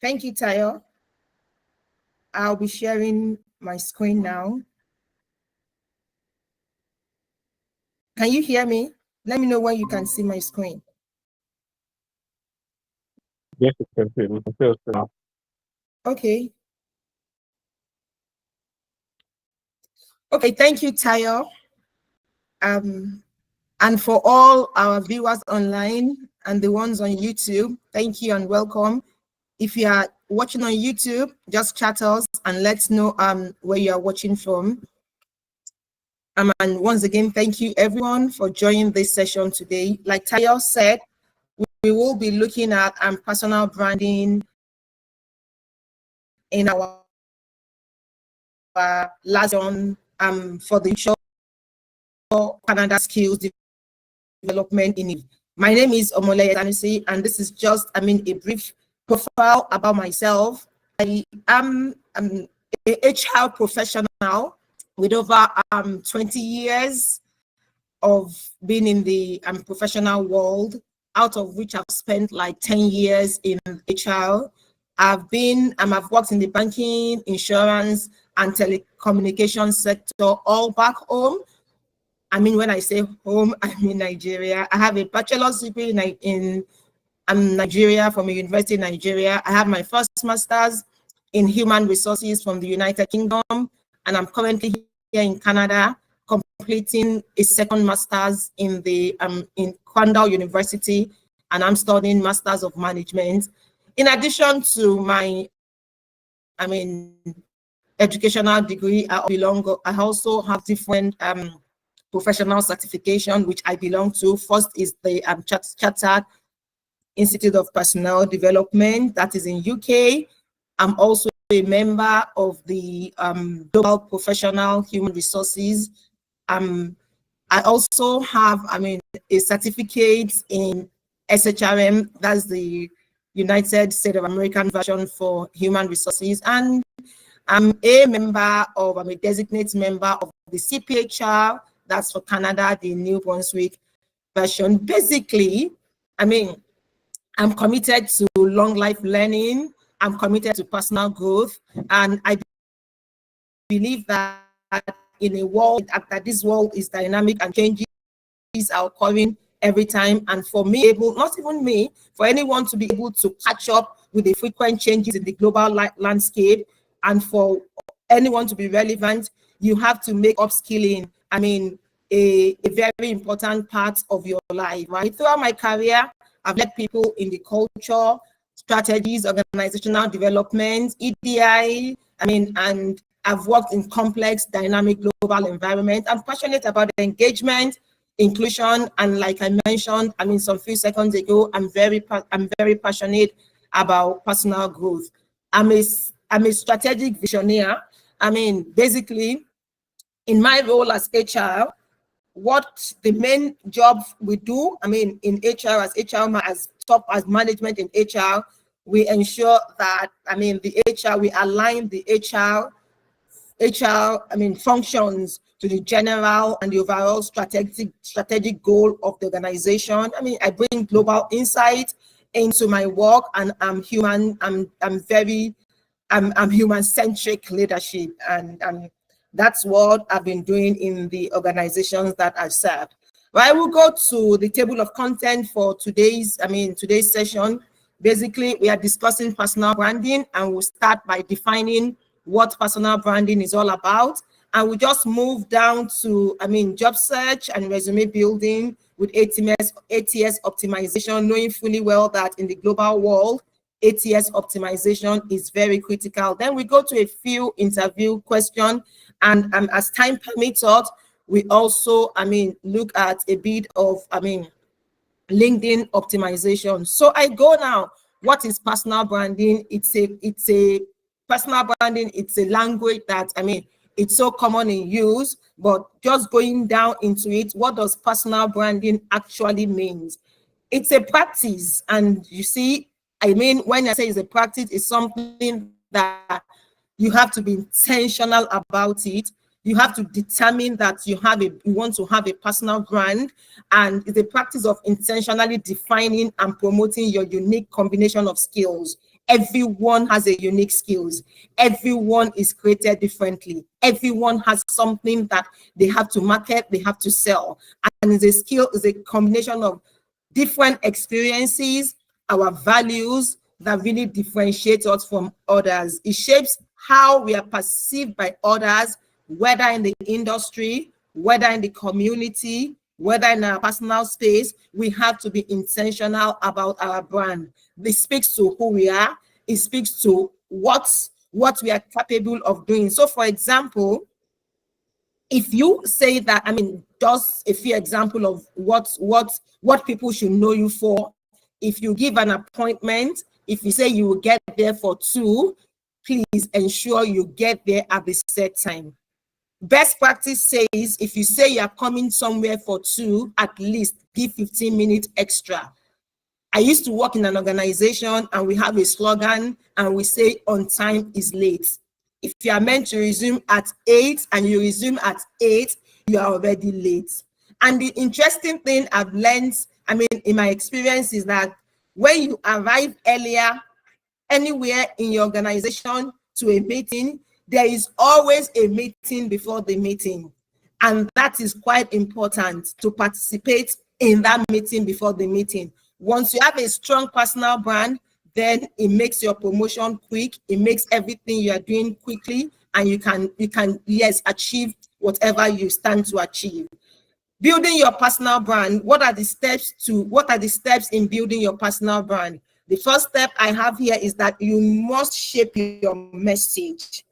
Thank you, Tayo. I'll be sharing my screen now. Can you hear me? Let me know when you can see my screen. Yes, we can see. We can see us now. Okay. Okay, thank you, Tayo. And for all our viewers online and the ones on YouTube, thank you and welcome. If you are watching on YouTube, just chat us and let's know where you are watching from. And once again, thank you everyone for joining this session today. Like Tayo said, we will be looking at personal branding in our last on for the show Canada skills development in it. My name is Omoleye Sanusi, and this is just a brief profile about myself. I am a HR professional with over 20 years of being in the professional world, out of which I've spent like 10 years in HR. I've worked in the banking, insurance, and telecommunications sector all back home. When I say home, I mean Nigeria. I have a bachelor's degree in Nigeria from a university in Nigeria. I have my first master's in human resources from the United Kingdom, and I'm currently here in Canada, completing a second master's in the in Crandall University, and I'm studying Masters of Management. In addition to my educational degree, I also have different professional certification which I belong to. First is the Chartered Institute of Personnel Development, that is in UK. I'm also a member of the Global Professional Human Resources. I also have a certificate in SHRM, that's the United States of American version for human resources, and I'm a designated member of the CPHR, that's for Canada, the New Brunswick version. Basically, I'm committed to long life learning. I'm committed to personal growth, and I believe that in a world that this world is dynamic and changes are occurring every time, and for me, not even me, for anyone to be able to catch up with the frequent changes in the global landscape, and for anyone to be relevant, you have to make upskilling a very important part of your life, right? Throughout my career, I've led people in the culture, strategies, organizational development, EDI, and I've worked in complex, dynamic global environment. I'm passionate about engagement, inclusion, and like I mentioned, some few seconds ago, I'm very passionate about personal growth. I'm a strategic visionary. Basically, in my role as HR, what the main job we do, in HR as top as management in HR, we ensure that the HR, we align the HR functions to the general and the overall strategic goal of the organization. I bring global insight into my work, and I'm human-centric leadership, and that's what I've been doing in the organizations that I've served. Right, we'll go to the table of content for today's session. Basically, we are discussing personal branding, and we'll start by defining what personal branding is all about. And we just move down to, job search and resume building with ATS optimization, knowing fully well that in the global world, ATS optimization is very critical. Then we go to a few interview questions, and as time permits us, we also, look at a bit of, LinkedIn optimization. So I go now. What is personal branding? It's a personal branding. It's a language that it's so common in use. But just going down into it, what does personal branding actually means? It's a practice, and you see, when I say it's a practice, it's something that you have to be intentional about it. You have to determine that you want to have a personal brand, and it's a practice of intentionally defining and promoting your unique combination of skills, Everyone has a unique skills. Everyone is created differently. Everyone has something that they have to market, they have to sell. And it's a skill, is a combination of different experiences, our values that really differentiate us from others. It shapes how we are perceived by others, whether in the industry, whether in the community, whether in our personal space. We have to be intentional about our brand. This speaks to who we are. It speaks to what we are capable of doing. So, for example, if you say that, I mean, just a few example of what people should know you for. If you give an appointment, if you say you will get there for 2, please ensure you get there at the set time. Best practice says if you say you're coming somewhere for 2, at least give 15 minutes extra. I used to work in an organization and we have a slogan and we say on time is late. If you are meant to resume at 8 and you resume at 8, you are already late. And the interesting thing I've learned, I mean, in my experience, is that when you arrive earlier anywhere in your organization to a meeting, there is always a meeting before the meeting. And that is quite important, to participate in that meeting before the meeting. Once you have a strong personal brand, then it makes your promotion quick. It makes everything you are doing quickly, and you can yes, achieve whatever you stand to achieve. Building your personal brand. What are the steps in building your personal brand? The first step I have here is that you must shape your message.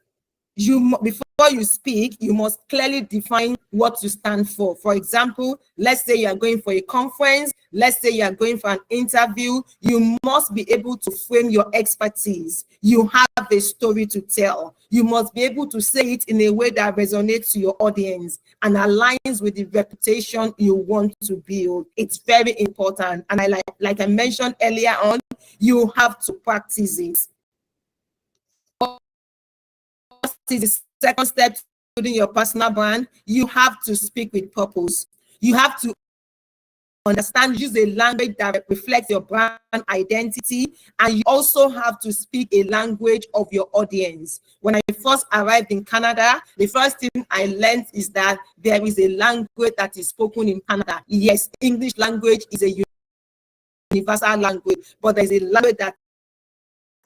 Before you speak, you must clearly define what you stand for. For example, let's say you are going for a conference, let's say you are going for an interview, you must be able to frame your expertise. You have a story to tell. You must be able to say it in a way that resonates to your audience and aligns with the reputation you want to build. It's very important. And like I mentioned earlier on, you have to practice it. Is the second step to building your personal brand. You have to speak with purpose. You have to understand, use a language that reflects your brand identity, and you also have to speak a language of your audience. When I first arrived in Canada, the first thing I learned is that there is a language that is spoken in Canada. Yes, English language is a universal language, but there's a language that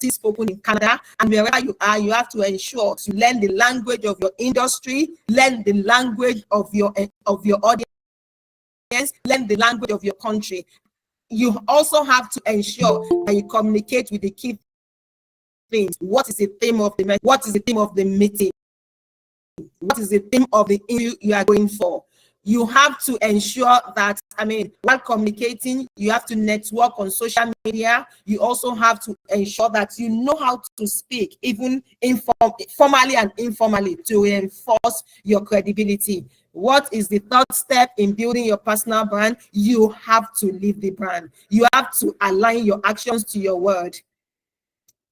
is spoken in Canada, and wherever you are, you have to ensure to learn the language of your industry, learn the language of your audience, learn the language of your country. You also have to ensure that you communicate with the key things. What is the theme of the what is the theme of the meeting? What is the theme of the interview you are going for? You have to ensure that, I mean, while communicating, you have to network on social media. You also have to ensure that you know how to speak, even formally and informally, to reinforce your credibility. What is the third step in building your personal brand? You have to live the brand. You have to align your actions to your word.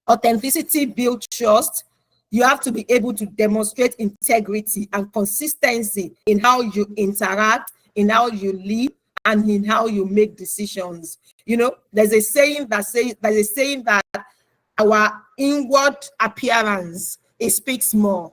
Authenticity builds trust. You have to be able to demonstrate integrity and consistency in how you interact, in how you live, and in how you make decisions. You know, there's a saying that our inward appearance, it speaks more.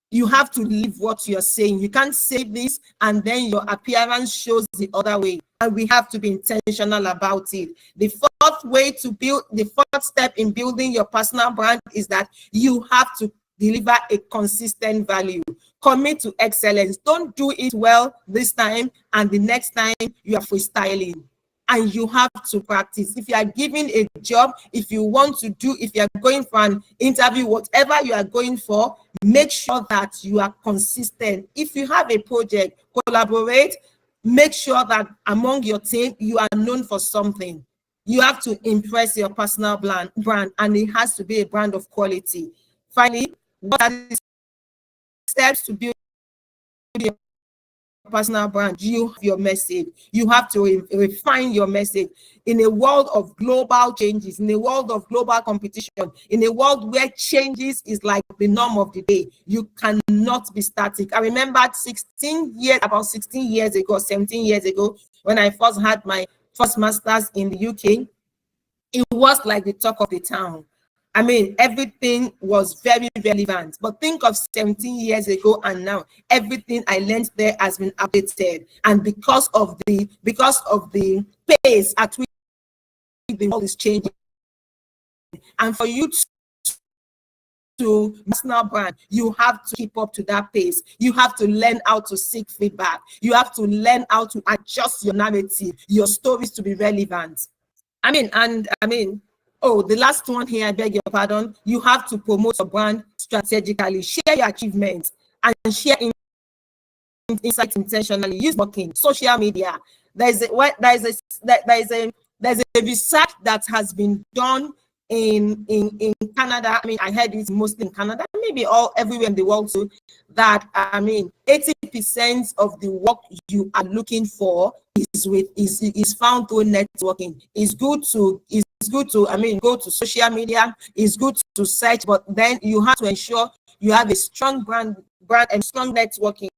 You have to live what you're saying. You can't say this and then your appearance shows the other way. And we have to be intentional about it. The fourth step in building your personal brand is that you have to deliver a consistent value. Commit to excellence. Don't do it well this time and the next time you are freestyling. And you have to practice. If you are given a job, if you are going for an interview, whatever you are going for, make sure that you are consistent. If you have a project, collaborate. Make sure that among your team, you are known for something. You have to impress your personal brand, and it has to be a brand of quality. Finally, what are the steps to build your personal brand? You have your message. You have to refine your message. In a world of global changes, in a world of global competition, in a world where changes is like the norm of the day, you cannot be static. I remember about 17 years ago, when I first had my first master's in the UK, it was like the talk of the town. I mean, everything was very relevant. But think of 17 years ago and now, everything I learned there has been updated. And because of the pace at which the world is changing, and for you to personal brand, you have to keep up to that pace. You have to learn how to seek feedback. You have to learn how to adjust your narrative, your stories to be relevant. Oh, the last one here, I beg your pardon. You have to promote your brand strategically, share your achievements, and share insights intentionally. Use working social media. There's a research that has been done in Canada. I mean, I heard it's mostly in Canada, maybe everywhere in the world too, that 80% of the work you are looking for is found through networking. It's good to go to social media. It's good to search, but then you have to ensure you have a strong brand and strong networking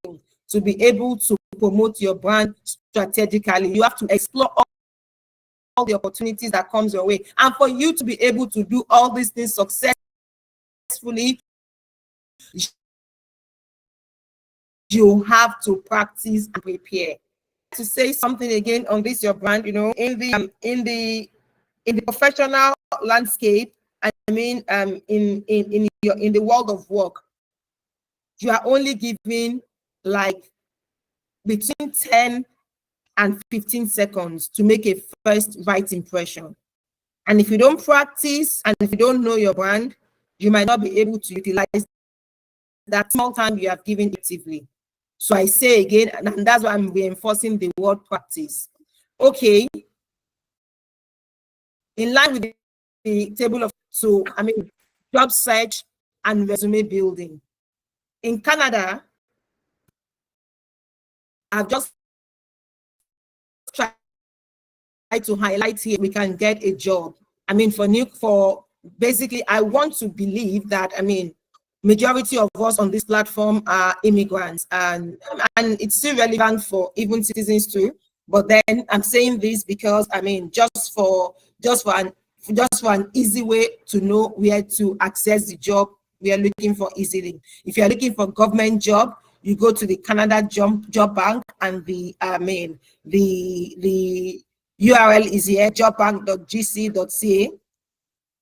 to be able to promote your brand strategically. You have to explore all the opportunities that comes your way, and for you to be able to do all these things successfully, you have to practice and prepare. To say something again on this, your brand, in the professional landscape, in the world of work, you are only given like between 10 and 15 seconds to make a first right impression. And if you don't practice and if you don't know your brand, you might not be able to utilize that small time you have given actively. So I say again, and that's why I'm reinforcing the word practice. Okay. In line with the table of job search and resume building. In Canada, I've just tried to highlight here we can get a job. Basically, I want to believe that majority of us on this platform are immigrants, and it's still relevant for even citizens too. But then I'm saying this because just for an easy way to know where to access the job we are looking for easily. If you are looking for government job, you go to the Canada Job Bank, and the URL is here, jobbank.gc.ca,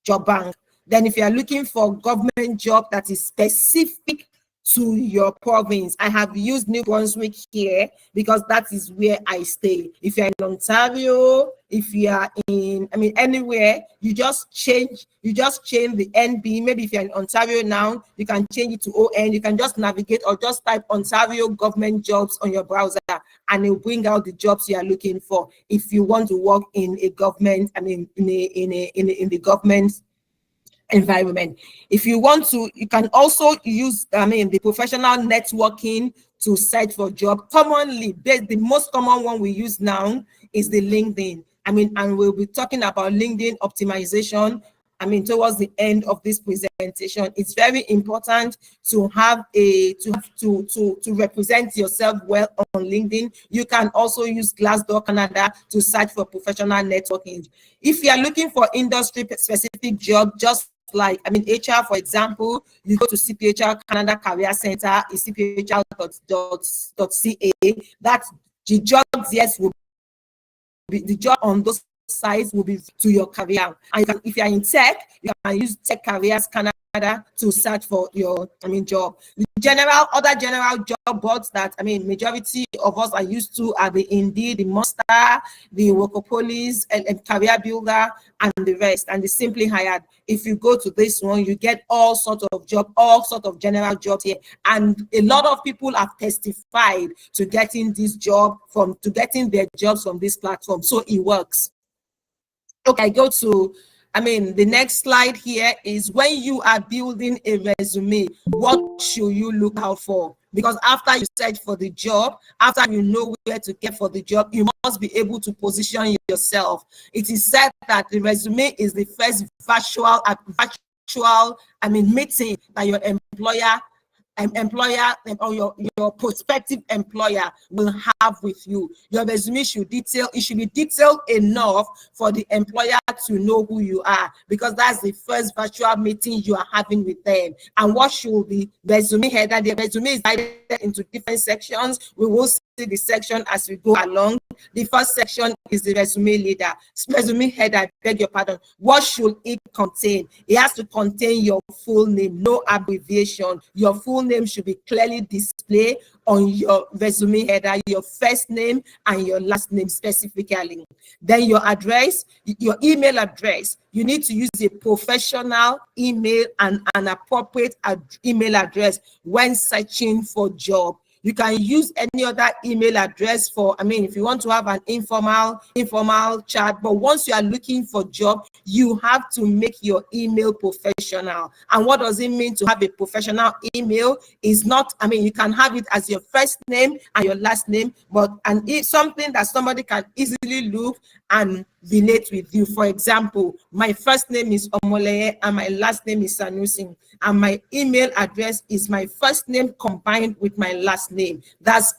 job bank. Then if you are looking for government job that is specific to your province, I have used New Brunswick here because that is where I stay. If you're in Ontario, if you are in anywhere, you just change the NB. Maybe if you're in Ontario now, you can change it to ON. You can just navigate or just type Ontario government jobs on your browser, and it will bring out the jobs you are looking for. If you want to work in a government, in the government environment. If you want to, you can also use the professional networking to search for job. Commonly, the most common one we use now is the LinkedIn. And we'll be talking about LinkedIn optimization towards the end of this presentation. It's very important to have to represent yourself well on LinkedIn. You can also use Glassdoor Canada to search for professional networking. If you are looking for industry specific job, just like HR, for example, you go to CPHR Canada Career Center, is cphr.ca. That's the jobs, yes, will be the job on those sites will be to your career. And if you are in tech, you can use Tech Careers Canada to search for your job. The other general job boards that majority of us are used to are the Indeed, the Monster, the Workopolis, and Career Builder, and the rest, and the Simply Hired. If you go to this one, you get all sorts of general jobs here, and a lot of people have testified to getting their jobs from this platform. So it works. Okay, go to the next slide here is when you are building a resume, what should you look out for? Because after you search for the job, after you know where to get for the job, you must be able to position yourself. It is said that the resume is the first virtual meeting that your employer employer or your prospective employer will have with you. Your resume should be detailed enough for the employer to know who you are, because that's the first virtual meeting you are having with them. And what should be resume header? The resume is divided into different sections. We will see the section as we go along. The first section is the resume leader. Resume header, I beg your pardon. What should it contain? It has to contain your full name, no abbreviation. Your full name should be clearly displayed on your resume header, your first name and your last name specifically. Then your address, your email address. You need to use a professional email and an appropriate email address when searching for job. You can use any other email address for, if you want to have an informal chat, but once you are looking for job, you have to make your email professional. And what does it mean to have a professional email? Is not, you can have it as your first name and your last name, but it's something that somebody can easily look and relate with you. For example, my first name is Omoleye and my last name is Sanusi, and my email address is my first name combined with my last name. That's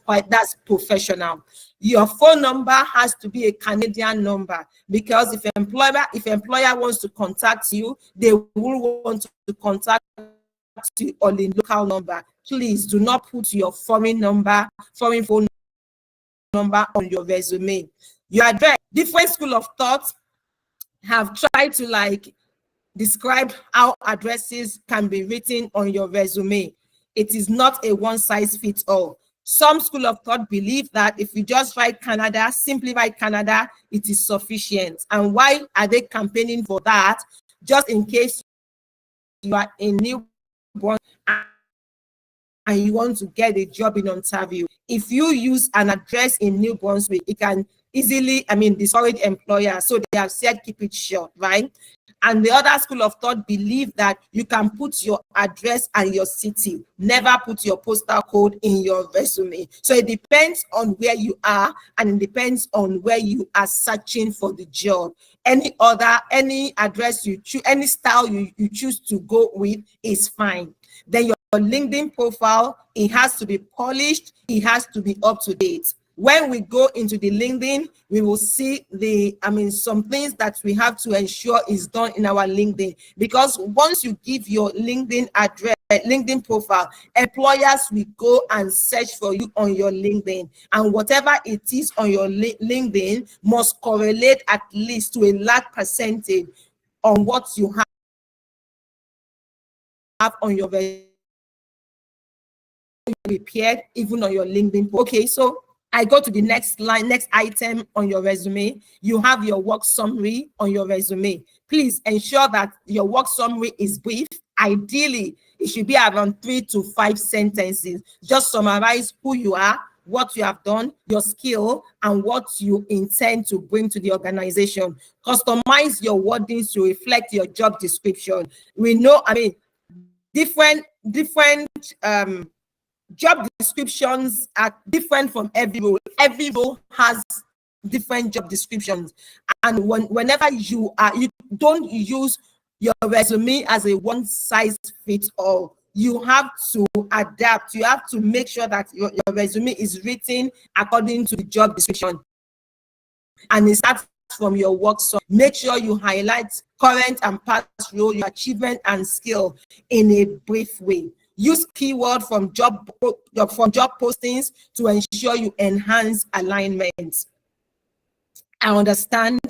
professional. Your phone number has to be a Canadian number, because if employer wants to contact you, they will want to contact you on the local number. Please do not put your foreign phone number on your resume. Your address. Different school of thought have tried to describe how addresses can be written on your resume. It is not a one-size-fits-all. Some school of thought believe that if you just write Canada, simply write Canada, it is sufficient. And why are they campaigning for that? Just in case you are a newborn and you want to get a job in Ontario. If you use an address in New Brunswick, it can easily, discourage employers. So they have said keep it short, right? And the other school of thought believe that you can put your address and your city, never put your postal code in your resume. So it depends on where you are, and it depends on where you are searching for the job. Any address you choose, any style you choose to go with is fine. Then your LinkedIn profile, it has to be polished, it has to be up to date. When we go into the LinkedIn, we will see some things that we have to ensure is done in our LinkedIn, because once you give your LinkedIn address, LinkedIn profile, employers will go and search for you on your LinkedIn, and whatever it is on your LinkedIn must correlate at least to a large percentage on what you have on your resume, prepared even on your LinkedIn. Okay, so I go to the next item on your resume. You have your work summary on your resume. Please ensure that your work summary is brief. Ideally, it should be around 3 to 5 sentences. Just summarize who you are, what you have done, your skill, and what you intend to bring to the organization. Customize your wordings to reflect your job description. We know, different job descriptions are different from every role. Every role has different job descriptions, and whenever you don't use your resume as a one-size-fits-all. You have to adapt. You have to make sure that your resume is written according to the job description, and it starts from your work. So make sure you highlight current and past role, your achievement and skill in a brief way. Use keyword from job postings to ensure you enhance alignment. I understand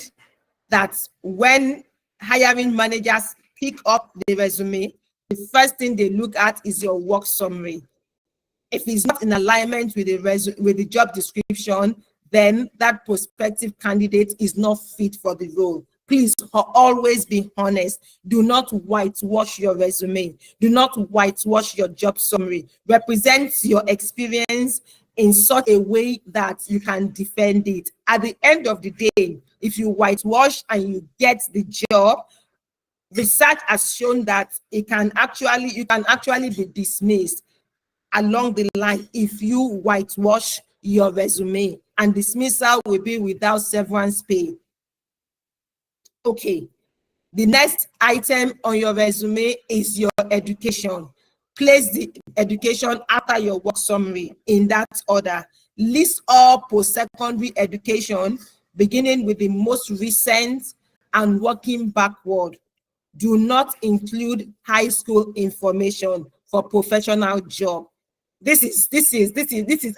that when hiring managers pick up the resume, the first thing they look at is your work summary. If it's not in alignment with the job description, then that prospective candidate is not fit for the role. Please always be honest. Do not whitewash your resume. Do not whitewash your job summary. Represent your experience in such a way that you can defend it. At the end of the day, if you whitewash and you get the job, research has shown that you can actually be dismissed along the line if you whitewash your resume, and dismissal will be without severance pay. Okay, the next item on your resume is your education. Place the education after your work summary in that order. List all post-secondary education, beginning with the most recent and working backward. Do not include high school information for professional job. This is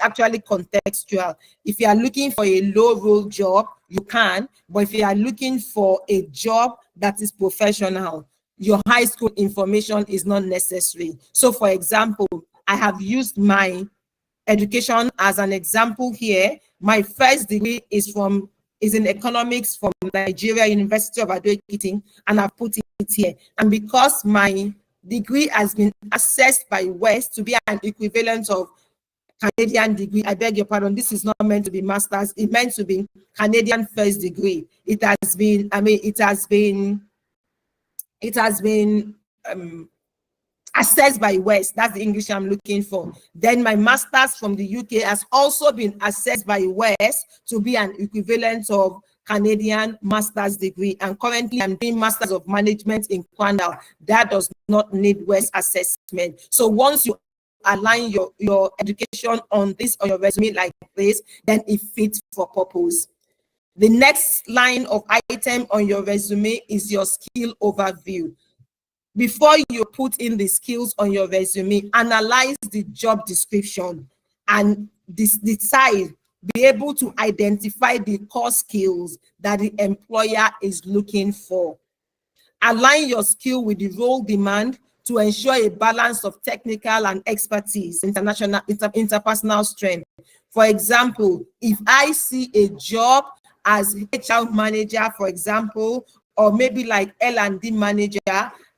actually contextual. If you are looking for a low role job, you can, but if you are looking for a job that is professional, your high school information is not necessary. So for example, I have used my education as an example here. My first degree is in economics from Nigeria University of Ado-Ekiti, and I've put it here. And because my degree has been assessed by West to be an equivalent of Canadian degree, I beg your pardon, this is not meant to be master's, it's meant to be Canadian first degree. It has been, assessed by West. That's the English I'm looking for. Then my master's from the UK has also been assessed by West to be an equivalent of Canadian master's degree. And currently I'm doing Masters of Management in Kwandal. That does not need West assessment. So once you align your education on your resume like this, then it fits for purpose. The next line of item on your resume is your skill overview. Before you put in the skills on your resume, analyze the job description and decide, be able to identify the core skills that the employer is looking for. Align your skill with the role demand to ensure a balance of technical and expertise, interpersonal strength. For example, if I see a job as HR manager, for example, or maybe like L&D manager,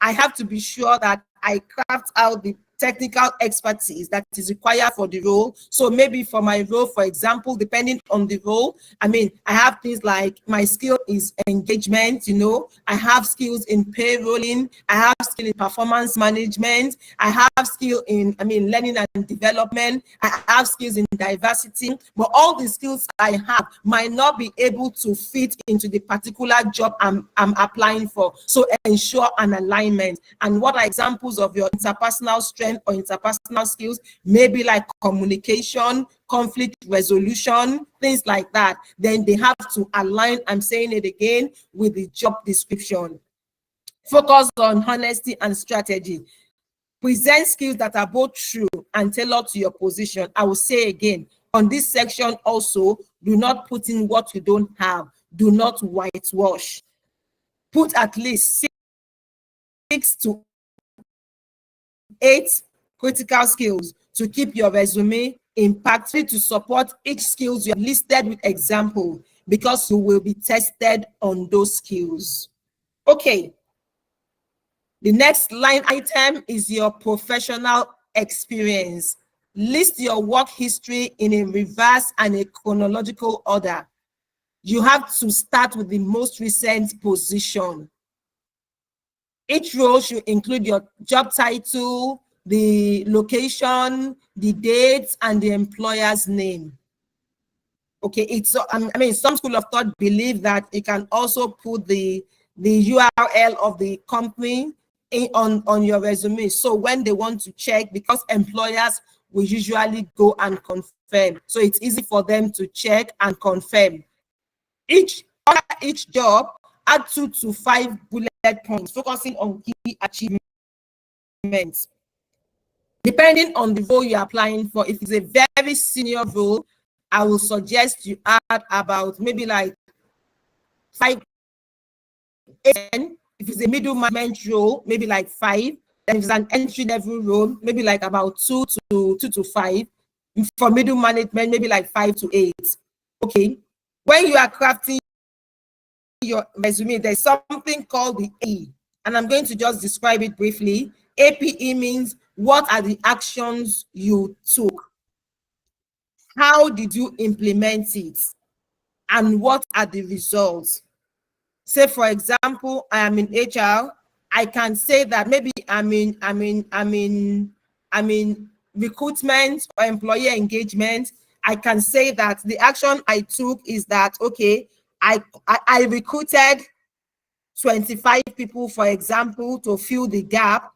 I have to be sure that I craft out the technical expertise that is required for the role. So maybe for my role, for example, depending on the role, I have things like my skill is engagement, I have skills in payrolling, I have skill in performance management, I have skill in, learning and development, I have skills in diversity, but all the skills I have might not be able to fit into the particular job I'm applying for. So ensure an alignment. And what are examples of your interpersonal strength or interpersonal skills? Maybe like communication, conflict resolution, things like that. Then they have to align, I'm saying it again, with the job description. Focus on honesty and strategy. Present skills that are both true and tailored to your position. I will say again, on this section also, do not put in what you don't have. Do not whitewash. Put at least 6 to 8 critical skills to keep your resume impactful, to support each skills you have listed with example, because you will be tested on those skills. Okay. The next line item is your professional experience. List your work history in a reverse and a chronological order. You have to start with the most recent position. Each role should include your job title, the location, the dates, and the employer's name. Okay, some school of thought believe that you can also put the URL of the company on your resume. So when they want to check, because employers will usually go and confirm, so it's easy for them to check and confirm. Each job, add 2 to 5 bullet points focusing on key achievements. Depending on the role you're applying for, if it's a very senior role, I will suggest you add about maybe like 5, 8. If it's a middle management role, maybe like 5. Then if it's an entry level role, maybe like about 2 to 5. For middle management, maybe like 5 to 8. Okay. When you are crafting your resume, there's something called the APE, and I'm going to just describe it briefly. APE means what are the actions you took? How did you implement it? And what are the results? Say, for example, I am in HR. I can say that maybe I'm in recruitment or employee engagement. I can say that the action I took is that, okay, I recruited 25 people, for example, to fill the gap.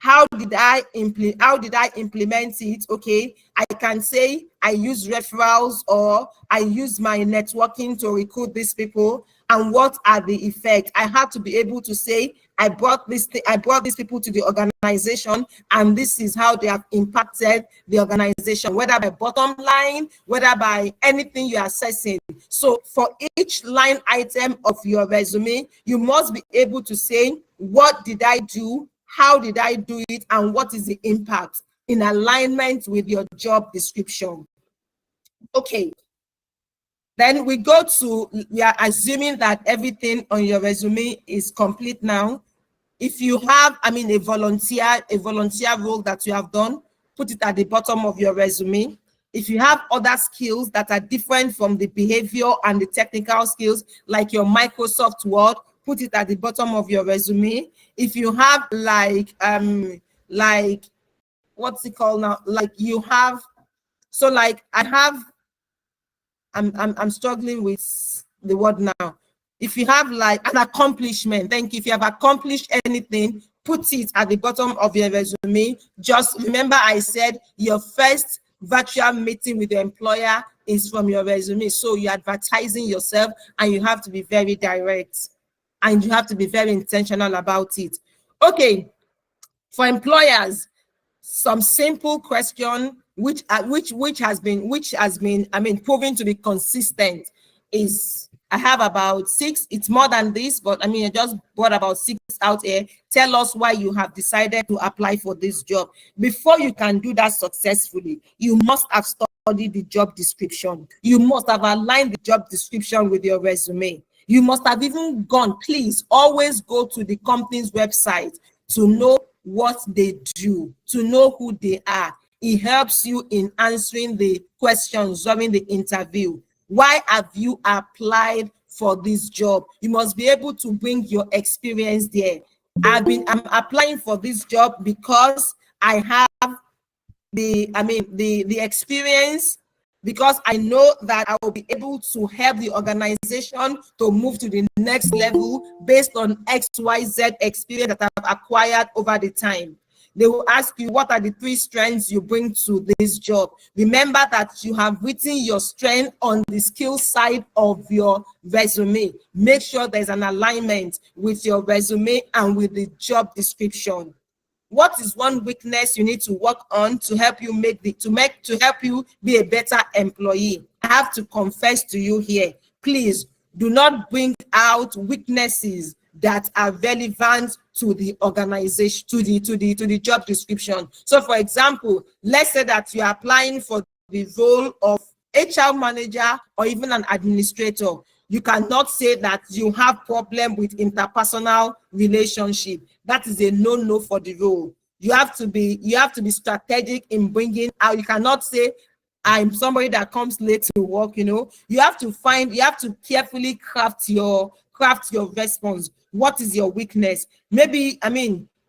How did I implement it? Okay, I can say I use referrals, or I use my networking to recruit these people. And what are the effects? I have to be able to say I brought these people to the organization, and this is how they have impacted the organization, whether by bottom line, whether by anything you are assessing. So for each line item of your resume, you must be able to say, what did I do? How did I do it? And what is the impact in alignment with your job description? Okay. Then we are assuming that everything on your resume is complete now. If you have, a volunteer role that you have done, put it at the bottom of your resume. If you have other skills that are different from the behavior and the technical skills, like your Microsoft Word, put it at the bottom of your resume. If you have what's it called now? I'm struggling with the word now. If you have like an accomplishment, thank you. If you have accomplished anything, put it at the bottom of your resume. Just remember, I said your first virtual meeting with your employer is from your resume. So you're advertising yourself, and you have to be very direct, and you have to be very intentional about it. Okay, for employers, some simple question which has been proven to be consistent is, I have about 6. It's more than this, but I just brought about 6 out here. Tell us why you have decided to apply for this job. Before you can do that successfully, you must have studied the job description. You must have aligned the job description with your resume. You must have even gone. Please always go to the company's website to know what they do, to know who they are. It helps you in answering the questions during the interview. Why have you applied for this job? You must be able to bring your experience there. I'm applying for this job because I have the experience, because I know that I will be able to help the organization to move to the next level based on XYZ experience that I've acquired over the time. They will ask you, what are the 3 strengths you bring to this job? Remember that you have written your strength on the skill side of your resume. Make sure there's an alignment with your resume and with the job description. What is one weakness you need to work on to help you help you be a better employee? I have to confess to you here, please do not bring out weaknesses that are relevant to the organization, to the job description. So for example, let's say that you are applying for the role of HR manager or even an administrator. You cannot say that you have problem with interpersonal relationship. That is a no for the role. You have to be strategic in bringing out. You cannot say, I'm somebody that comes late to work. You have to carefully craft your response. What is your weakness? Maybe,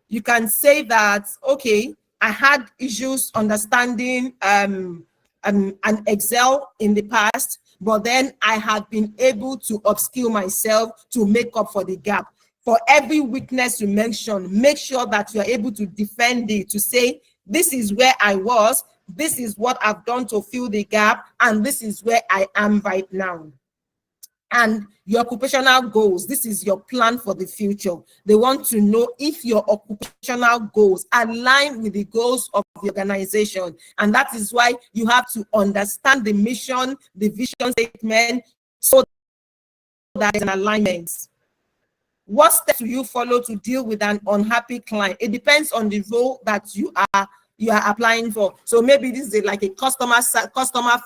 you can say that, okay, I had issues understanding an Excel in the past, but then I have been able to upskill myself to make up for the gap. For every weakness you mention, make sure that you are able to defend it, to say, this is where I was, this is what I've done to fill the gap, and this is where I am right now. And your occupational goals, this is your plan for the future. They want to know if your occupational goals align with the goals of the organization. And that is why you have to understand the mission, the vision statement, so that there's an alignment. What steps do you follow to deal with an unhappy client? It depends on the role that you are applying for. So maybe this is like a customer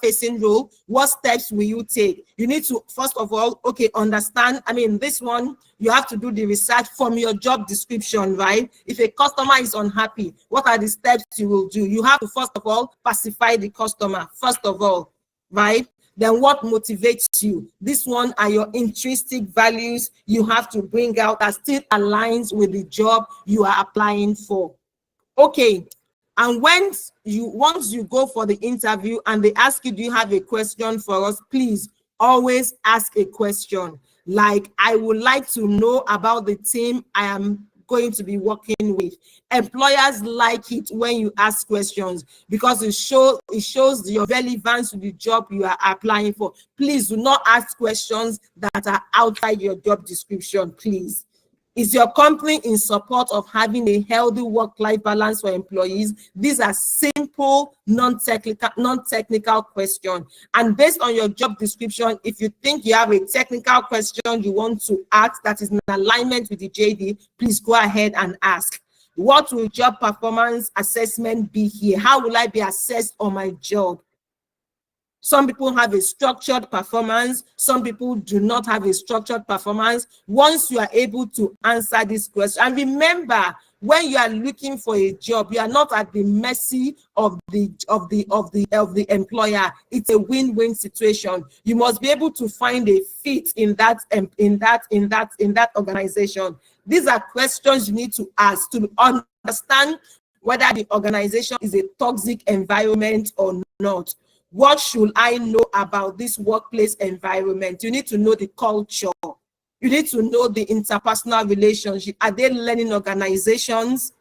facing role. What steps will you take? You need to, first of all, understand. This one, you have to do the research from your job description, right? If a customer is unhappy, what are the steps you will do? You have to, first of all, pacify the customer, first of all, right? Then what motivates you? This one are your intrinsic values you have to bring out that still aligns with the job you are applying for. Okay. And once you go for the interview and they ask you, do you have a question for us? Please always ask a question. Like, I would like to know about the team I am going to be working with. Employers like it when you ask questions because it shows your relevance to the job you are applying for. Please do not ask questions that are outside your job description, please. Is your company in support of having a healthy work-life balance for employees? These are simple, non-technical questions. And based on your job description, if you think you have a technical question you want to ask that is in alignment with the JD, please go ahead and ask. What will job performance assessment be here? How will I be assessed on my job? Some people have a structured performance. Some people do not have a structured performance. Once you are able to answer this question, and remember, when you are looking for a job, you are not at the mercy of the employer. It's a win-win situation. You must be able to find a fit in that organization. These are questions you need to ask to understand whether the organization is a toxic environment or not. What should I know about this workplace environment? You need to know the culture. You need to know the interpersonal relationship. Are they learning organizations?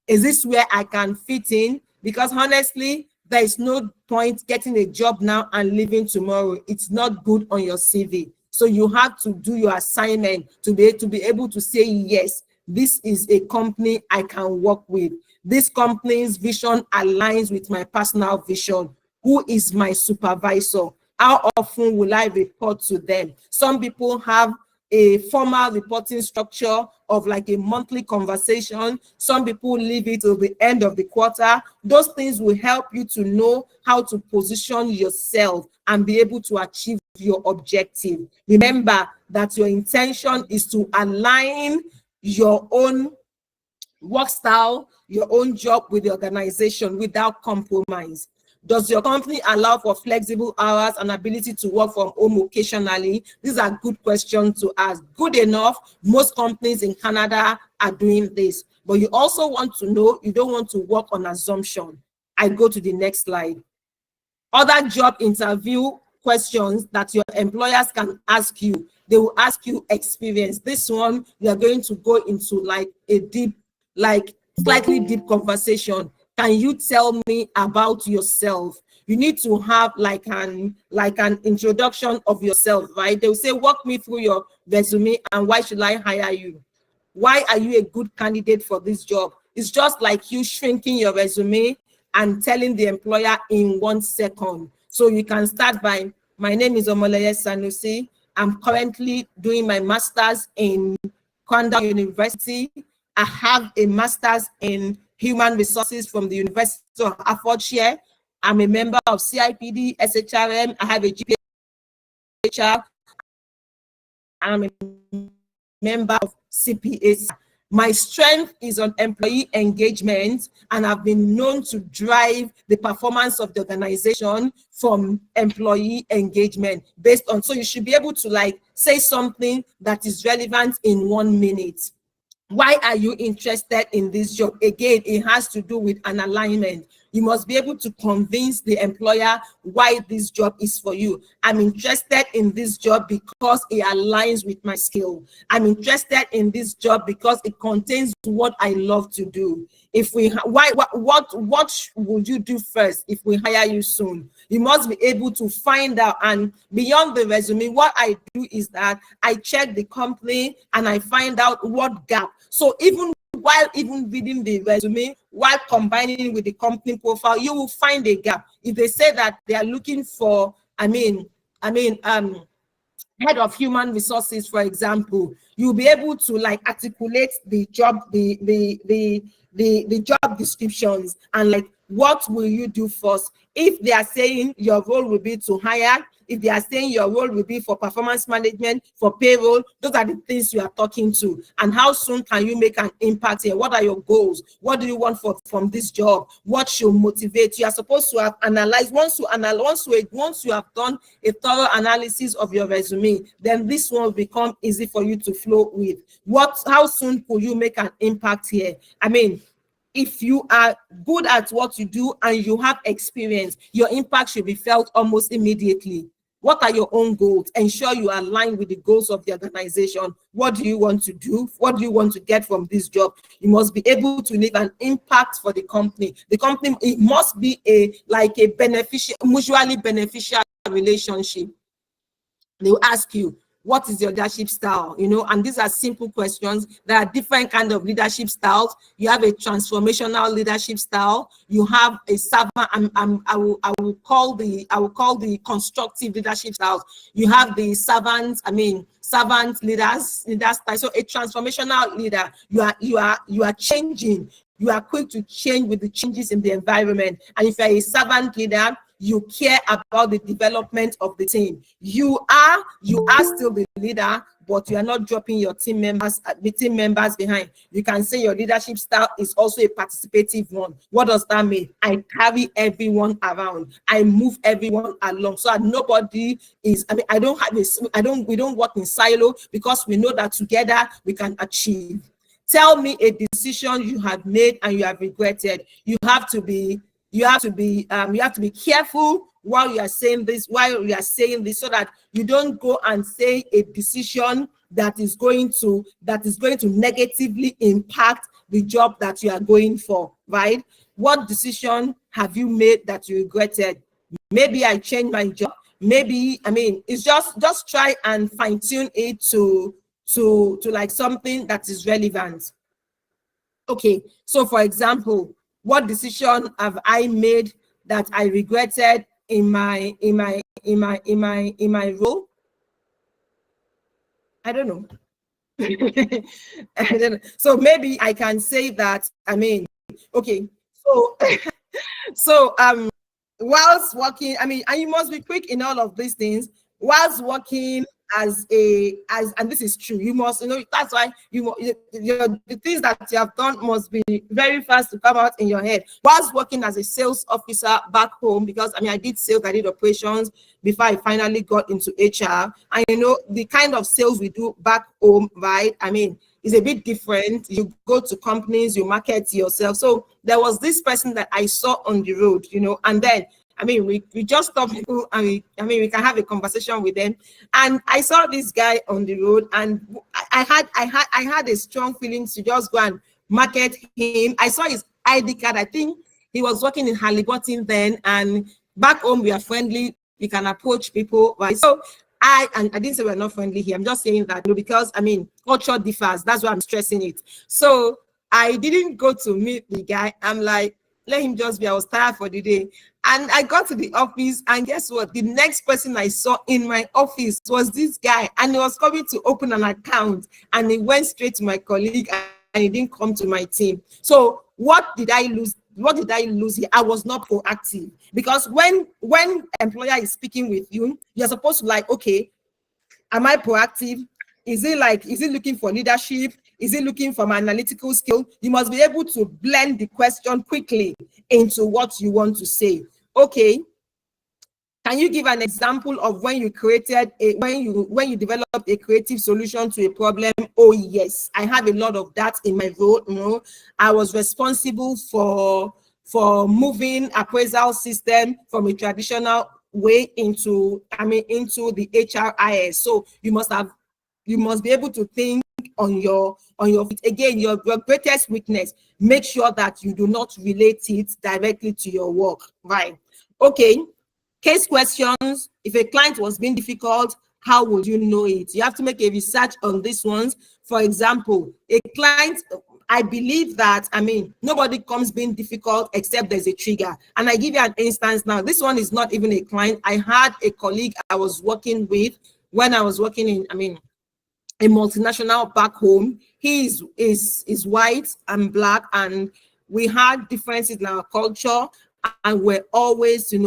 Is this where I can fit in? Because honestly, there is no point getting a job now and leaving tomorrow. It's not good on your CV. So you have to do your assignment to be able to say, yes, this is a company I can work with. This company's vision aligns with my personal vision. Who is my supervisor? How often will I report to them? Some people have a formal reporting structure of like a monthly conversation. Some people leave it till the end of the quarter. Those things will help you to know how to position yourself and be able to achieve your objective. Remember that your intention is to align your own work style, your own job with the organization without compromise. Does your company allow for flexible hours and ability to work from home occasionally? These are good questions to ask. Good enough. Most companies in Canada are doing this. But you also want to know, you don't want to work on assumption. I go to the next slide. Other job interview questions that your employers can ask you. They will ask you experience. This one, you are going to go into like a deep, like slightly deep conversation. Can you tell me about yourself? You need to have like an introduction of yourself, right? They will say, walk me through your resume and why should I hire you? Why are you a good candidate for this job? It's just like you shrinking your resume and telling the employer in 1 second. So you can start by, my name is Omoleye Sanusi. I'm currently doing my master's in Kwanda University. I have a master's in human resources from the University of Hertfordshire. I'm a member of CIPD, SHRM. I have a GPHR. I'm a member of CPHR. My strength is on employee engagement, and I've been known to drive the performance of the organization from employee engagement based on, so you should be able to like say something that is relevant in 1 minute. Why are you interested in this job? Again, it has to do with an alignment. You must be able to convince the employer why this job is for you. I'm interested in this job because it aligns with my skill. I'm interested in this job because it contains what I love to do. If we, what would you do first if we hire you soon? You must be able to find out. And beyond the resume, what I do is that I check the company and I find out what gap. So even while reading the resume, while combining it with the company profile, you will find a gap. If they say that they are looking for, head of human resources, for example, you'll be able to like articulate the job, the job descriptions and like what will you do first. If they are saying your role will be to hire, if they are saying your role will be for performance management, for payroll, those are the things you are talking to. And how soon can you make an impact here? What are your goals? What do you want from this job? What should motivate you? You are supposed to have analyzed. Once you have done a thorough analysis of your resume, then this one will become easy for you to flow with. How soon could you make an impact here? I mean, if you are good at what you do and you have experience, your impact should be felt almost immediately. What are your own goals? Ensure you align with the goals of the organization. What do you want to do? What do you want to get from this job? You must be able to leave an impact for the company. The company, it must be a beneficial, mutually beneficial relationship. They will ask you, what is your leadership style? You know, and these are simple questions. There are different kinds of leadership styles. You have a transformational leadership style. You have a servant. I will call the constructive leadership styles. You have the servant leaders style. So a transformational leader, you are changing. You are quick to change with the changes in the environment. And if you're a servant leader, you care about the development of the team. You are still the leader, but you are not dropping your team members behind. You can say your leadership style is also a participative one. What does that mean? I carry everyone around. I move everyone along, so that nobody is. We don't work in silo, because we know that together we can achieve. Tell me a decision you have made and you have regretted. You have to be careful while you are saying this, so that you don't go and say a decision that is going to negatively impact the job that you are going for, right? What decision have you made that you regretted? Maybe I changed my job. Maybe, it's just try and fine tune it to like something that is relevant. Okay, so for example, what decision have I made that I regretted in my role? I don't know. I don't know. So maybe I can say that, okay, so whilst working, and you must be quick in all of these things. Whilst working and this is true, you must, that's why the things that you have done must be very fast to come out in your head. Whilst working as a sales officer back home, because I did sales, I did operations before I finally got into HR. And the kind of sales we do back home, right, is a bit different. You go to companies, you market yourself. So there was this person that I saw on the road, and then we just stop people, and we can have a conversation with them. And I saw this guy on the road, and I had a strong feeling to just go and market him. I saw his ID card. I think he was working in Halliburton then, and back home we are friendly. We can approach people, right? So I didn't say we're not friendly here. I'm just saying that because culture differs. That's why I'm stressing it. So I didn't go to meet the guy. I'm like, let him just be. I was tired for the day. And I got to the office, and guess what? The next person I saw in my office was this guy, and he was coming to open an account, and he went straight to my colleague, and he didn't come to my team. So what did I lose? What did I lose here? I was not proactive, because when employer is speaking with you, you're supposed to okay, am I proactive? Is it looking for leadership? Is it looking for my analytical skill? You must be able to blend the question quickly into what you want to say. Okay, can you give an example of when you when you developed a creative solution to a problem? Oh yes, I have a lot of that in my role. I was responsible for moving appraisal system from a traditional way into the HRIS. So you must be able to think on your feet. Again, your greatest weakness, make sure that you do not relate it directly to your work, right? Okay, case questions. If a client was being difficult, how would you know it? You have to make a research on these ones. For example, a client, I believe that nobody comes being difficult except there's a trigger. And I give you an instance now. This one is not even a client. I had a colleague I was working with when I was working in a multinational back home. He is white and black, and we had differences in our culture, and we're always I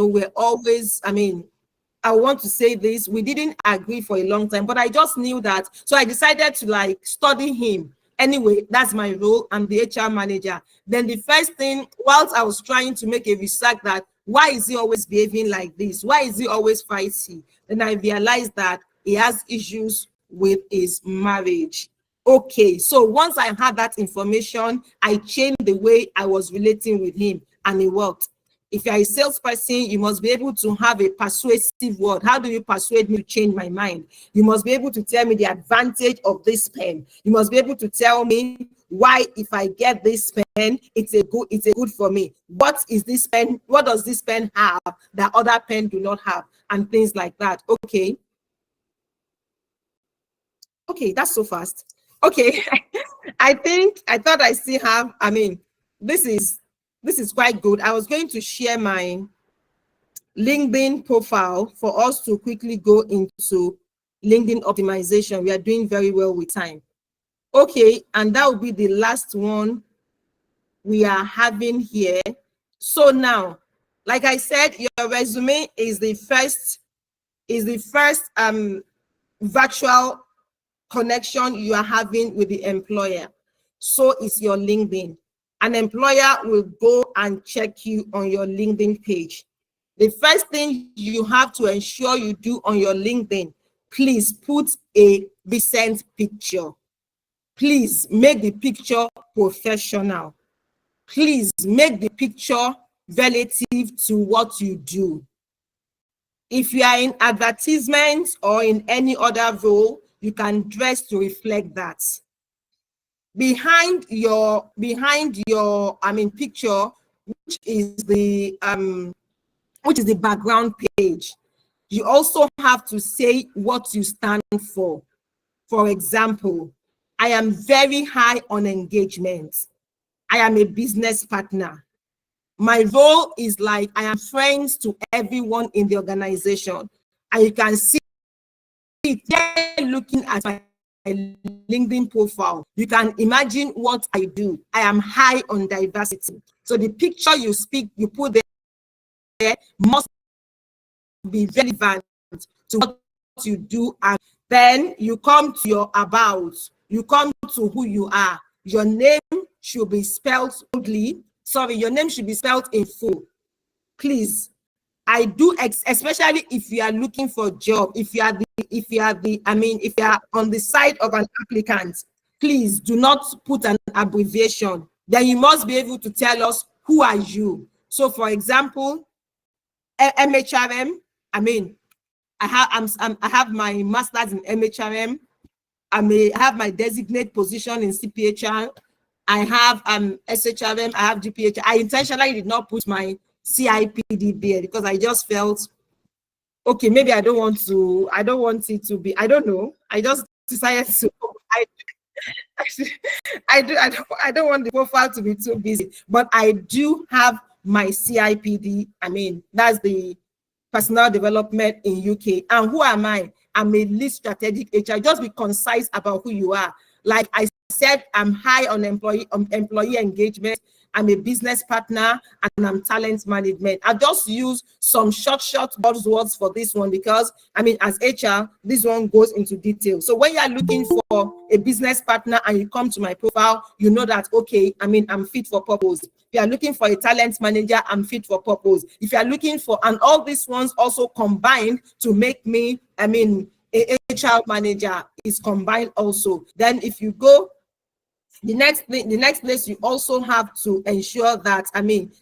want to say this, we didn't agree for a long time, but I just knew that. So I decided to study him. Anyway, that's my role. I'm the HR manager. Then the first thing, whilst I was trying to make a research that why is he always behaving like this? Why is he always fighting? Then I realized that he has issues with his marriage. Okay, so once I had that information, I changed the way I was relating with him, and it worked. If you're a salesperson, you must be able to have a persuasive word. How do you persuade me to change my mind? You must be able to tell me the advantage of this pen. You must be able to tell me why, if I get this pen, it's a good for me. What is this pen? What does this pen have that other pen do not have? And things like that. Okay. Okay, that's so fast. Okay. I thought I still have, this is quite good. I was going to share my LinkedIn profile for us to quickly go into LinkedIn optimization. We are doing very well with time. Okay, and that will be the last one we are having here. So now, like I said, your resume is the first virtual connection you are having with the employer. So is your LinkedIn. An employer will go and check you on your LinkedIn page. The first thing you have to ensure you do on your LinkedIn, please put a recent picture. Please make the picture professional. Please make the picture relative to what you do. If you are in advertisements or in any other role, you can dress to reflect that. Behind your picture, which is the background page, you also have to say what you stand for. For example, I am very high on engagement. I am a business partner. My role is like I am friends to everyone in the organization. And you can see it there looking at my LinkedIn profile. You can imagine what I do. I am high on diversity. So the picture you put there must be relevant to what you do. And then you come to your about. You come to who you are. Your name should be spelled boldly. Sorry, your name should be spelled in full. Please, I do, especially if you are looking for a job, if you are on the side of an applicant, please do not put an abbreviation. Then you must be able to tell us who are you. So, for example, MHRM. I have my master's in MHRM. I have my designate position in CPHR. I have SHRM. I have GPHR. I intentionally did not put my CIPD there because I just felt, okay, maybe I don't want it to be, I don't know. I just decided to, I don't want the profile to be too busy, but I do have my CIPD. That's the personal development in UK. And who am I? I'm a lead strategic HR. Just be concise about who you are. Like I said, I'm high on employee engagement. I'm a business partner and I'm talent management. I just use some short buzzwords for this one because as HR, this one goes into detail. So when you're looking for a business partner and you come to my profile, you know that, okay, I'm fit for purpose. If you are looking for a talent manager, I'm fit for purpose. If you are looking for, and all these ones also combined to make me, a HR manager is combined also. Then if you go, the next place you also have to ensure that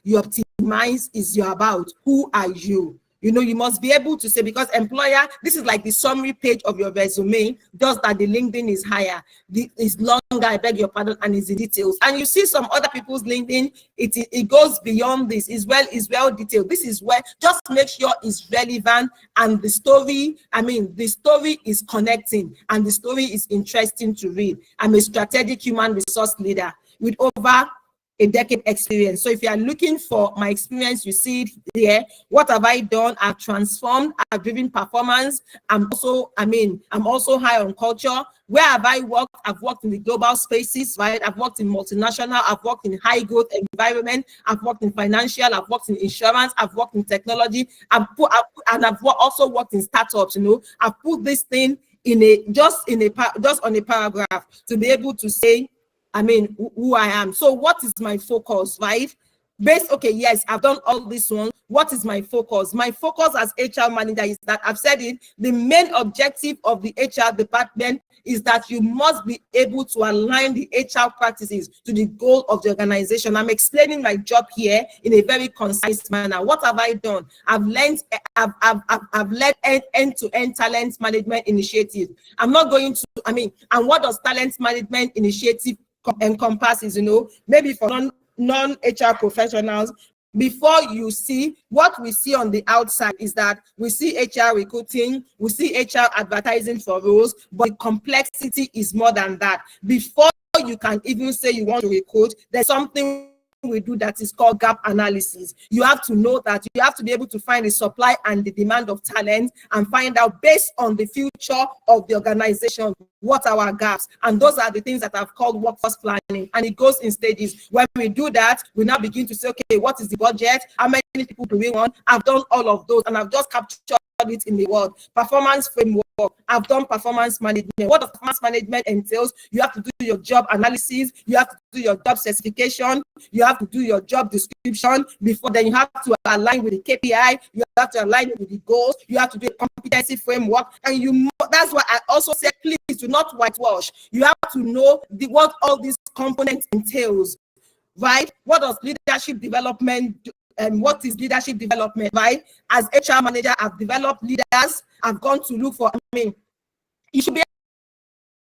you optimize is your about. Who are you? You must be able to say, because employer, this is like the summary page of your resume, just that the LinkedIn is higher, it's longer, I beg your pardon, and it's the details. And you see some other people's LinkedIn, it goes beyond this, is well detailed. This is where, just make sure it's relevant and the story, the story is connecting and the story is interesting to read. I'm a strategic human resource leader with over a decade experience. So if you are looking for my experience, you see it there. What have I done? I've transformed, I've driven performance. I'm also high on culture. Where have I worked? I've worked in the global spaces, right? I've worked in multinational, I've worked in high growth environment, I've worked in financial, I've worked in insurance, I've worked in technology, I've also worked in startups. I've put this thing just on a paragraph to be able to say who I am. So what is my focus, right? Okay, yes, I've done all this one. What is my focus? My focus as HR manager is that I've said it, the main objective of the HR department is that you must be able to align the HR practices to the goal of the organization. I'm explaining my job here in a very concise manner. What have I done? I've led end-to-end talent management initiatives. I'm not going to, and what does talent management initiative encompasses, maybe for non-HR professionals. Before you see, what we see on the outside is that we see HR recruiting, we see HR advertising for roles, but the complexity is more than that. Before you can even say you want to recruit, there's something we do that is called gap analysis. You have to know that you have to be able to find the supply and the demand of talent and find out, based on the future of the organization, what are our gaps. And those are the things that I've called workforce planning, and it goes in stages. When we do that, we now begin to say, okay, what is the budget? How many people do we want? I've done all of those, and I've just captured it in the word. Performance framework. I've done performance management. What does performance management entails? You have to do your job analysis, you have to do your job specification, you have to do your job description. Before then, you have to align with the KPI, you have to align with the goals, you have to do a competency framework, and that's why I also said, please do not whitewash. You have to know what all these components entails, right? What does leadership development do? And what is leadership development, right? As HR manager, I've developed leaders. I've gone to look for, you should be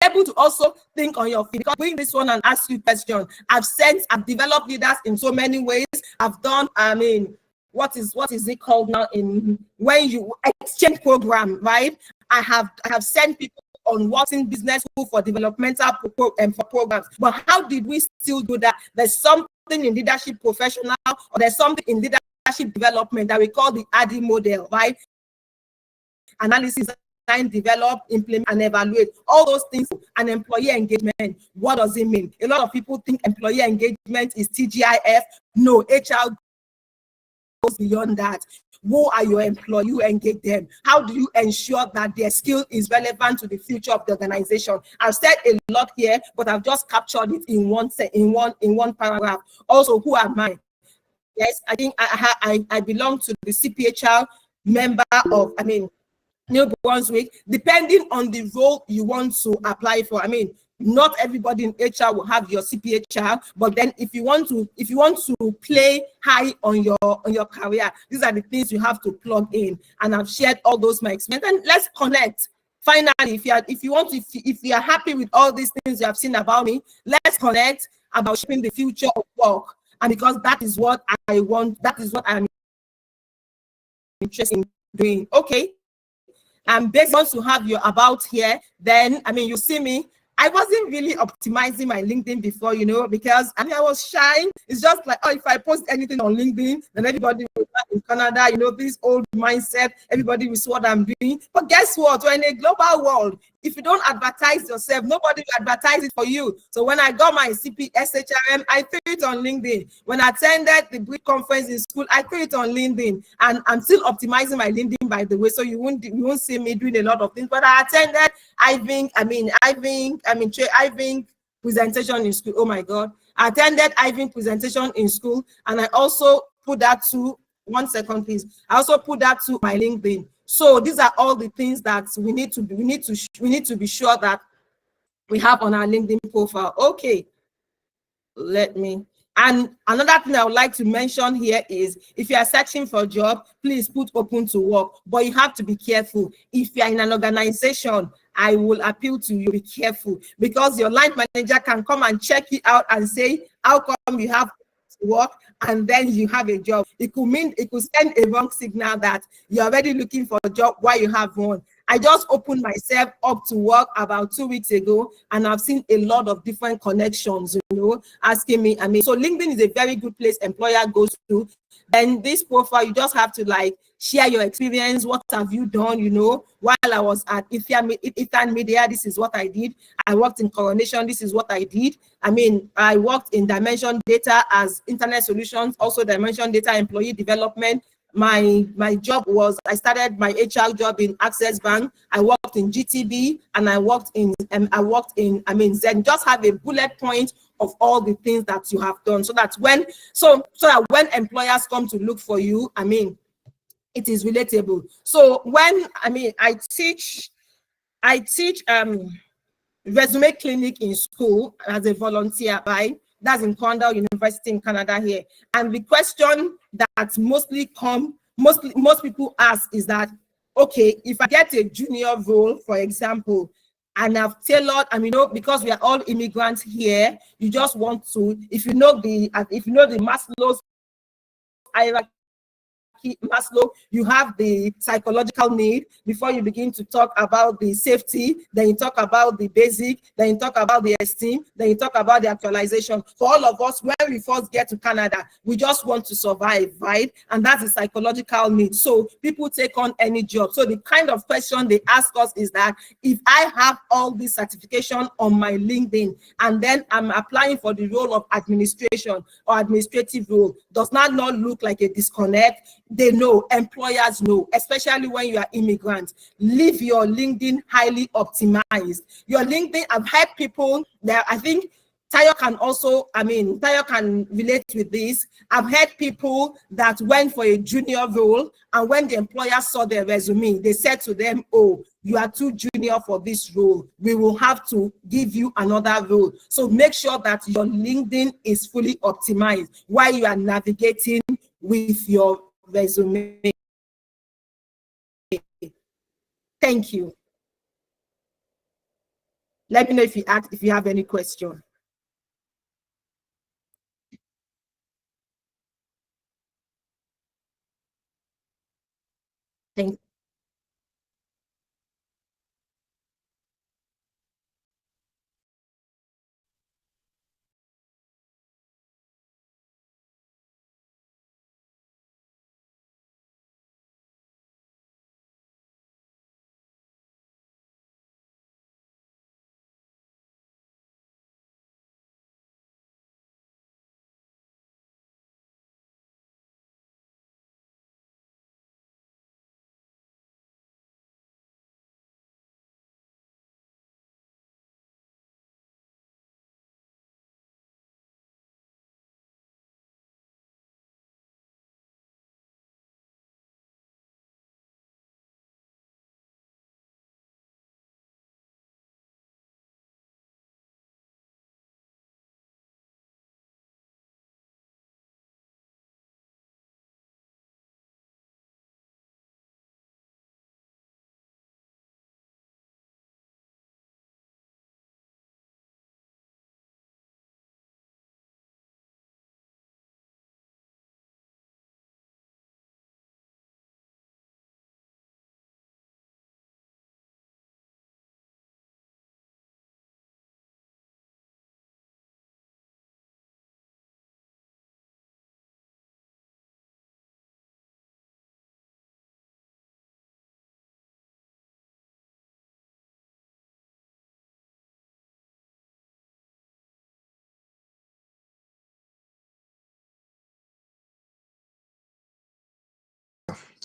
able to also think on your feet. Because bring this one and ask you questions. I've developed leaders in so many ways. I've done, what is it called now when you exchange program, right? I have sent people on working business school for developmental for programs. But how did we still do that? There's something in leadership professional, or there's something in leadership development that we call the ADDI model, right? Analysis, design, develop, implement, and evaluate. All those things. And employee engagement, what does it mean? A lot of people think employee engagement is TGIF. No, HR goes beyond that. Who are your employees? You engage them. How do you ensure that their skill is relevant to the future of the organization? I've said a lot here, but I've just captured it in one paragraph. Also, who am I? Yes, I think I belong to the CPHR member of, New Brunswick, depending on the role you want to apply for. Not everybody in HR will have your CPHR, but then if you want to play high on your career, these are the things you have to plug in. And I've shared all those my experience. And let's connect. Finally, if you are happy with all these things you have seen about me, let's connect about shaping the future of work. And because that is what I want, that is what I'm interested in doing. Okay. Based on to have your about here, then you see me. I wasn't really optimizing my LinkedIn before, because I was shy. It's just like, if I post anything on LinkedIn, then everybody will in Canada, this old mindset, everybody will see what I'm doing. But guess what? We're in a global world. If you don't advertise yourself, nobody will advertise it for you. So when I got my SHRM, I threw it on LinkedIn. When I attended the BRIC conference in school, I threw it on LinkedIn. And I'm still optimizing my LinkedIn, by the way, so you won't see me doing a lot of things. But I attended Iving presentation in school. Oh my God. I attended Iving presentation in school, and I also put that to, one second please. I also put that to my LinkedIn. So these are all the things that we need to be sure that we have on our LinkedIn profile. Okay. And another thing I would like to mention here is, if you are searching for a job, please put open to work, but you have to be careful. If you are in an organization, I will appeal to you, be careful, because your line manager can come and check you out and say, how come you have to work and then you have a job? It could send a wrong signal that you're already looking for a job while you have one. I just opened myself up to work about 2 weeks ago, and I've seen a lot of different connections, asking me. So LinkedIn is a very good place employer goes to. Then this profile, you just have to share your experience. What have you done? While I was at Ethan Media, this is what I did. I worked in Coronation, this is what I did. I worked in Dimension Data as Internet Solutions, also Dimension Data Employee Development. My job was, I started my HR job in Access Bank. I worked in GTB, and I worked in Zen. Just have a bullet point of all the things that you have done, so that when employers come to look for you, I mean, it is relatable. So when I teach resume clinic in school as a volunteer, right? That's in Cornell University in Canada here. And the question that most people ask is that, okay, if I get a junior role, for example, and I've tailored, because we are all immigrants here, you just want to, if you know the Maslow's hierarchy, Maslow, you have the psychological need before you begin to talk about the safety, then you talk about the basic, then you talk about the esteem, then you talk about the actualization. For all of us, when we first get to Canada, we just want to survive, right? And that's the psychological need. So people take on any job. So the kind of question they ask us is that, if I have all this certification on my LinkedIn and then I'm applying for the role of administration or administrative role, does that not look like a disconnect? They know, employers know, especially when you are immigrants. Leave your LinkedIn highly optimized. Your LinkedIn, I've had people that, I think Tayo can relate with this. I've had people that went for a junior role, and when the employer saw their resume, they said to them, oh, you are too junior for this role. We will have to give you another role. So make sure that your LinkedIn is fully optimized while you are navigating with your resume. Thank you. Let me know if you have any question. Thank you.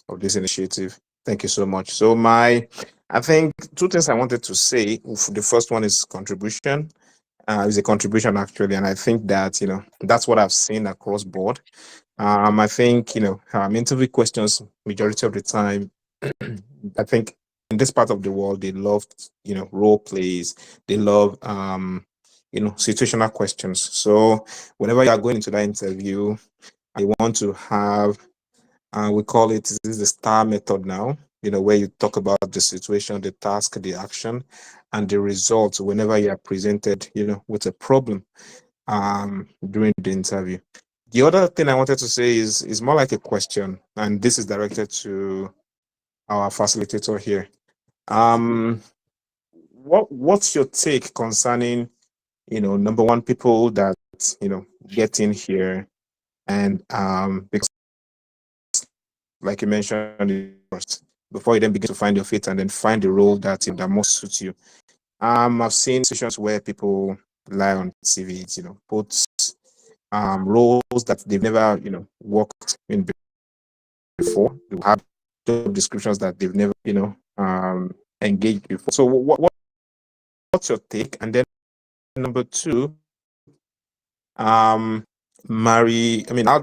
Of this initiative. Thank you so much. So I think two things I wanted to say. The first one is contribution. Is a contribution actually, and I think that that's what I've seen across board. I think interview questions majority of the time. I think in this part of the world they love role plays. They love situational questions. So whenever you are going into that interview, you want to have we call it, this is the STAR method now, where you talk about the situation, the task, the action, and the results whenever you are presented, with a problem during the interview. The other thing I wanted to say is more like a question, and this is directed to our facilitator here. What's your take concerning, number one, people that, get in here and because like you mentioned first, before you then begin to find your fit and then find the role that most suits you. I've seen situations where people rely on CVs, put roles that they've never, worked in before. They have job descriptions that they've never, engaged before. So what's your take? And then number two, how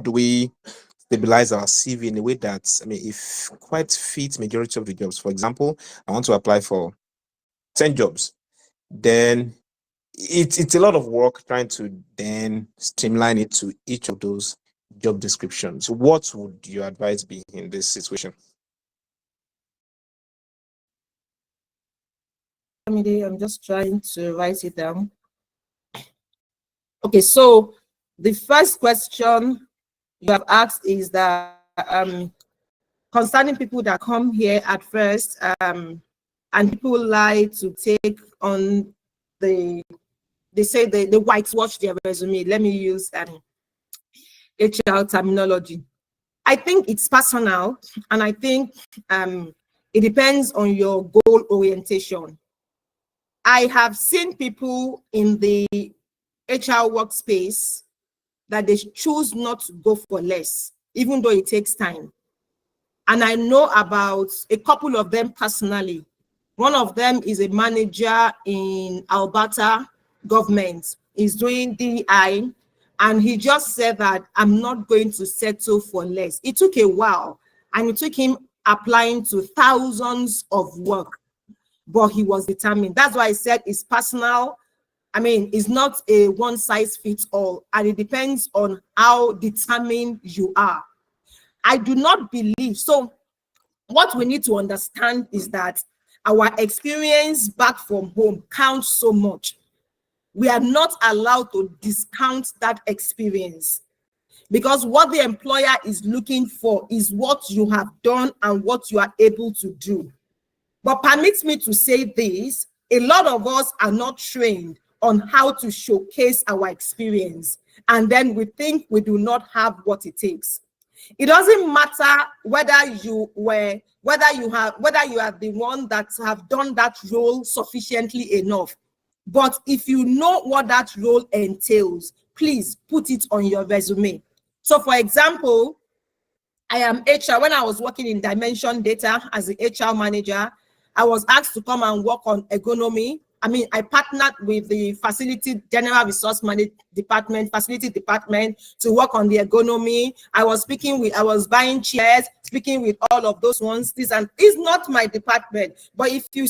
do we stabilize our CV in a way that, if quite fits majority of the jobs? For example, I want to apply for 10 jobs, then it's a lot of work trying to then streamline it to each of those job descriptions. What would your advice be in this situation? I'm just trying to write it down. Okay, so the first question you have asked is that concerning people that come here at first, and people like to take on they say they whitewash their resume. Let me use HR terminology. I think it's personal, and I think it depends on your goal orientation. I have seen people in the HR workspace that they choose not to go for less, even though it takes time. And I know about a couple of them personally. One of them is a manager in Alberta government. He's doing DI, and he just said that I'm not going to settle for less. It took a while, and it took him applying to thousands of work, but he was determined. That's why I said it's personal. It's not a one size fits all, and it depends on how determined you are. I do not believe so. What we need to understand is that our experience back from home counts so much. We are not allowed to discount that experience, because what the employer is looking for is what you have done and what you are able to do. But permit me to say this, a lot of us are not trained on how to showcase our experience, and then we think we do not have what it takes. It doesn't matter whether you are the one that have done that role sufficiently enough. But if you know what that role entails, please put it on your resume. So for example, I am HR. When I was working in Dimension Data as the HR manager, I was asked to come and work on ergonomy. I partnered with the facility general resource management department, facility department, to work on the ergonomy. I was buying chairs, speaking with all of those ones. This and is not my department. But if you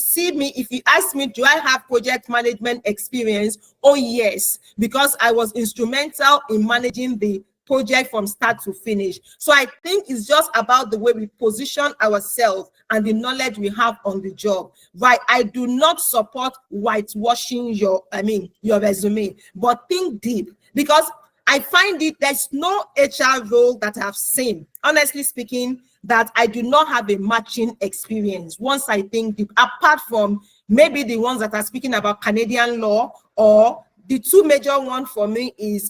ask me, do I have project management experience? Oh yes, because I was instrumental in managing the project from start to finish. So I think it's just about the way we position ourselves and the knowledge we have on the job. Right? I do not support whitewashing your resume, but think deep, because I find there's no HR role that I've seen, honestly speaking, that I do not have a matching experience once I think deep, apart from maybe the ones that are speaking about Canadian law, or the two major ones for me is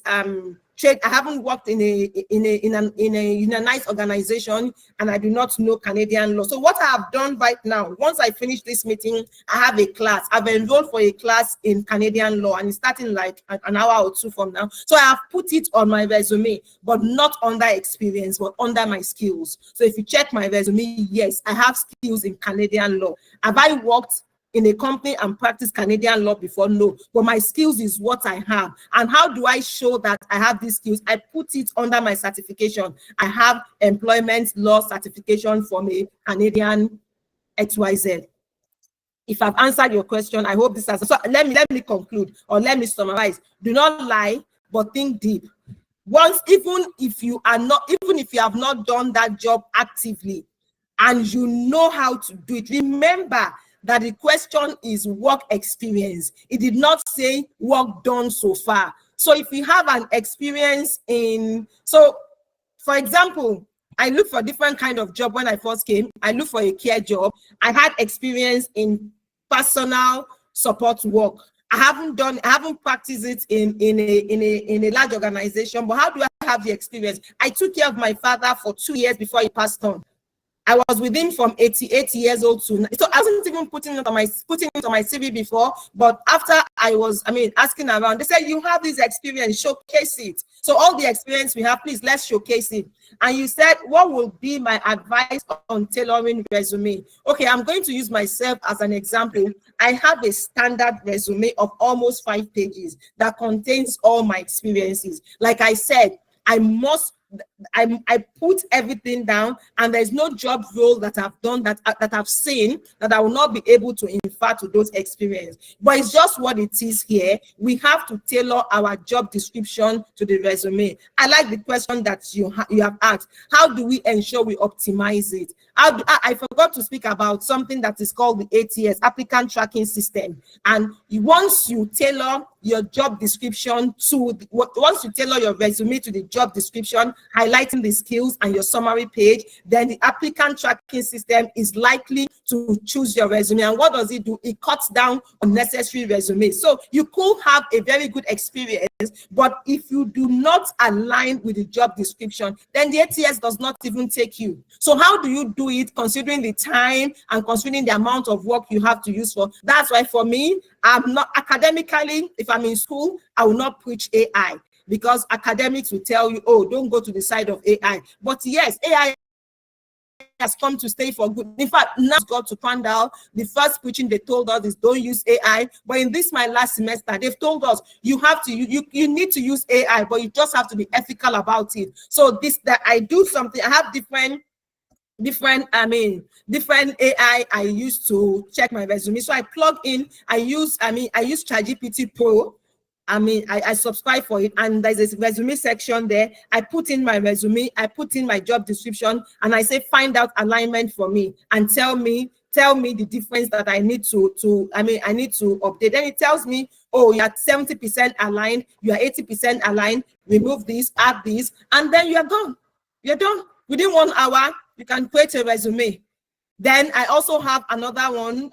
trade. I haven't worked in a unionized organization, and I do not know Canadian law. So what I have done right now, once I finish this meeting, I have a class. I've enrolled for a class in Canadian law, and it's starting like an hour or two from now. So I have put it on my resume, but not under experience, but under my skills. So if you check my resume, yes, I have skills in Canadian law. Have I worked in a company and practice Canadian law before? No, but my skills is what I have. And how do I show that I have these skills? I put it under my certification. I have employment law certification from a Canadian XYZ. If I've answered your question, I hope this has. So let me conclude, or let me summarize. Do not lie, but think deep. Even if you have not done that job actively and you know how to do it, remember that the question is work experience. It did not say work done so far. So if you have an experience for example, I look for different kind of job. When I first came, I looked for a care job. I had experience in personal support work. I haven't practiced it in a large organization, but how do I have the experience? I took care of my father for 2 years before he passed on. I was with him from 88 years old to, so I wasn't even putting it on my CV before, but after I was, asking around, they said, you have this experience, showcase it. So all the experience we have, please, let's showcase it. And you said, what will be my advice on tailoring resume? Okay, I'm going to use myself as an example. I have a standard resume of almost 5 pages that contains all my experiences. Like I said, I put everything down, and there's no job role that I've done that I've seen that I will not be able to infer to those experiences. But it's just what it is here. We have to tailor our job description to the resume. I like the question that you have asked. How do we ensure we optimize it? I forgot to speak about something that is called the ATS, Applicant Tracking System. And once you tailor your job description once you tailor your resume to the job description, highlighting the skills and your summary page, then the applicant tracking system is likely to choose your resume. And what does it do? It cuts down unnecessary resumes. So you could have a very good experience, but if you do not align with the job description, then the ATS does not even take you. So how do you do it, considering the time and considering the amount of work you have to use for? That's why for me, I'm not academically, if I'm in school, I will not preach AI, because academics will tell you, oh, don't go to the side of AI. But yes, AI has come to stay for good. In fact, now got to find out, the first preaching they told us is don't use AI. But in this, my last semester, they've told us you have to, you need to use AI, but you just have to be ethical about it. So that I do something, I have different AI I use to check my resume. So I plug in, I use ChatGPT Pro. I subscribe for it, and there's a resume section there. I put in my resume, I put in my job description, and I say, find out alignment for me and tell me the difference that I need to update. Then it tells me, oh, you're 70% aligned, you are 80% aligned, remove this, add this, and then you're done. You're done. Within 1 hour, you can create a resume. Then I also have another one.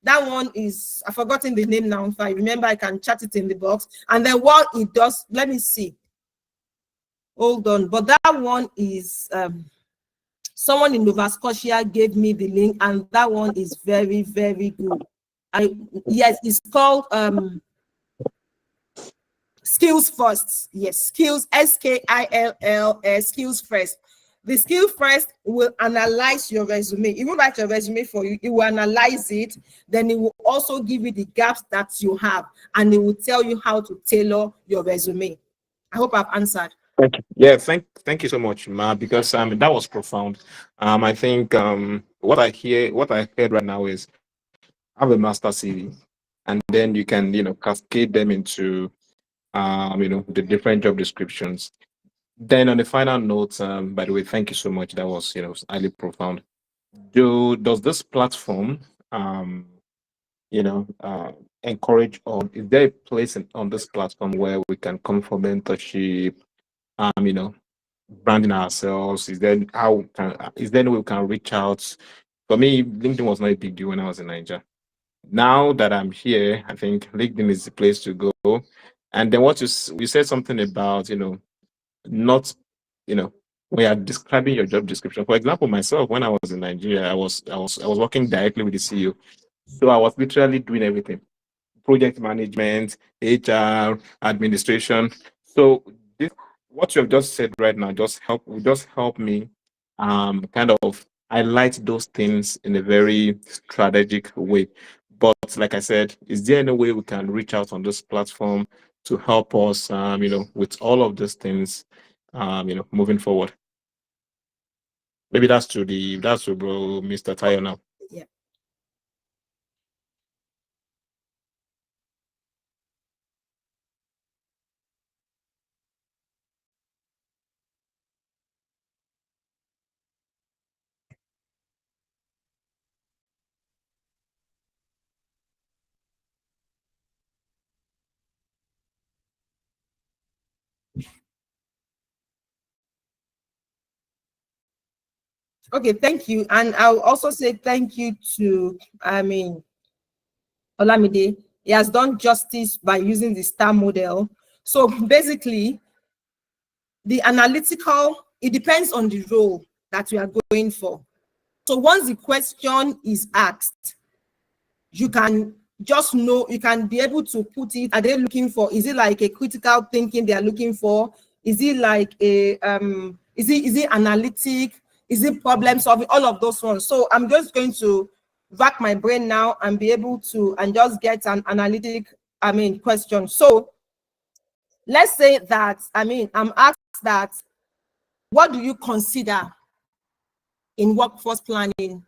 That one is, I've forgotten the name now. If I remember, I can chat it in the box. And then what it does, let me see. Hold on. But that one is, someone in Nova Scotia gave me the link, and that one is very, very good. Yes, it's called Skills First. Yes, Skills, SKILLS, Skills First. The Skill First will analyze your resume. It will write your resume for you. It will analyze it. Then it will also give you the gaps that you have, and it will tell you how to tailor your resume. I hope I've answered. Thank you. Yeah, thank you so much, Ma, because that was profound. I think what I heard right now is have a master CV, and then you can cascade them into the different job descriptions. Then on the final note, by the way, thank you so much. That was highly profound. Does this platform encourage, or is there a place on this platform where we can come for mentorship, branding ourselves? Is there any way we can reach out? For me, LinkedIn was not a big deal when I was in Nigeria. Now that I'm here, I think LinkedIn is the place to go. And then what you said something about not when you're describing your job description. For example, myself, when I was in Nigeria, I was working directly with the CEO. So I was literally doing everything: project management, HR, administration. So what you have just said right now will just help me kind of highlight those things in a very strategic way. But like I said, is there any way we can reach out on this platform to help us with all of these things moving forward? Maybe that's to bro Mr. Tayo now. Yeah. Okay, thank you. And I'll also say thank you to, Olamide. He has done justice by using the STAR model. So basically, the analytical, it depends on the role that we are going for. So once the question is asked, you can just know, you can be able to put it, are they looking for, is it like a critical thinking they are looking for? Is it like a, is it analytic? Is it problem solving? All of those ones. So I'm just going to rack my brain now and be able to, and just get an analytic, question. So let's say that, I'm asked that, what do you consider in workforce planning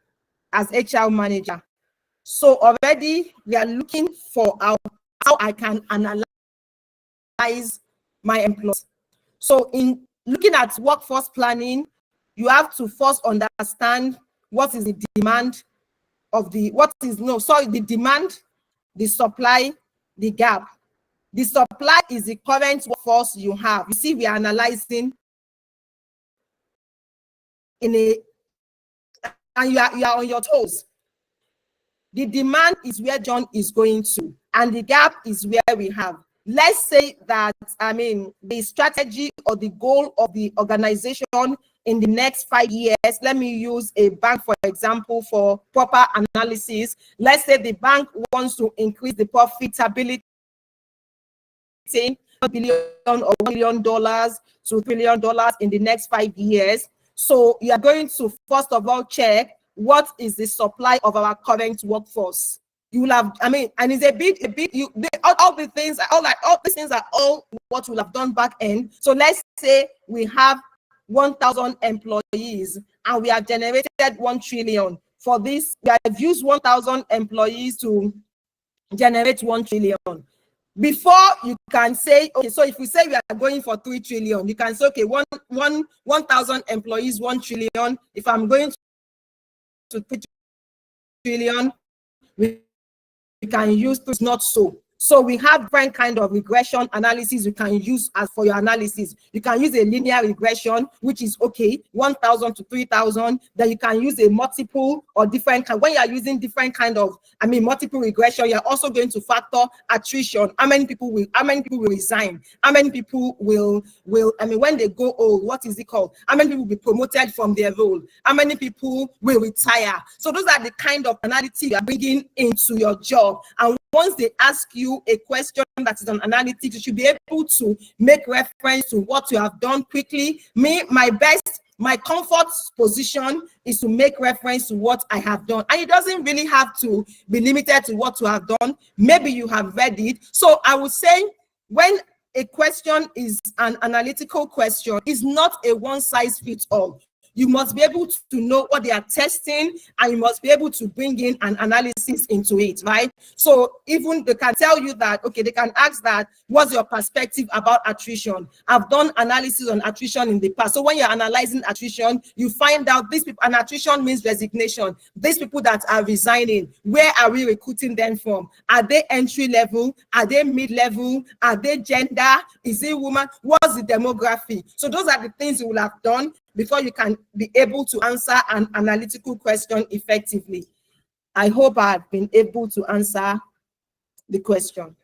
as HR manager? So already we are looking for how I can analyze my employees. So in looking at workforce planning, you have to first understand what is the demand of the, the demand, the supply, the gap. The supply is the current workforce you have. You see, we are analyzing and you are on your toes. The demand is where John is going to, and the gap is where we have. Let's say that, the strategy or the goal of the organization in the next 5 years, let me use a bank, for example, for proper analysis. Let's say the bank wants to increase the profitability $1 billion or $1 billion to $3 billion in the next 5 years. So you are going to, first of all, check what is the supply of our current workforce. You will have, and it's all these things are all what we'll have done back end. So let's say we have 1,000 employees and we have generated 1 trillion. For this, we have used 1,000 employees to generate 1 trillion. Before you can say, okay, so if we say we are going for 3 trillion, you can say, okay, 1,000 employees, 1 trillion. If I'm going to 3 trillion, we can use this, not so. So we have different kind of regression analysis you can use as for your analysis. You can use a linear regression, which is okay, 1,000 to 3,000. Then you can use a multiple or different kind. When you are using different kind of, multiple regression, you're also going to factor attrition. How many people will resign? How many people will when they go old, what is it called? How many people will be promoted from their role? How many people will retire? So those are the kind of analysis you are bringing into your job. And once they ask you a question that is on analytics, you should be able to make reference to what you have done quickly. My comfort position is to make reference to what I have done. And it doesn't really have to be limited to what you have done. Maybe you have read it. So I would say when a question is an analytical question, it's not a one-size-fits-all. You must be able to know what they are testing, and you must be able to bring in an analysis into it, right? So even they can tell you that, okay, they can ask that, what's your perspective about attrition? I've done analysis on attrition in the past. So when you're analyzing attrition, you find out these people, and attrition means resignation. These people that are resigning, where are we recruiting them from? Are they entry level? Are they mid-level? Are they gender? Is it woman? What's the demography? So those are the things you will have done before you can be able to answer an analytical question effectively. I hope I've been able to answer the question.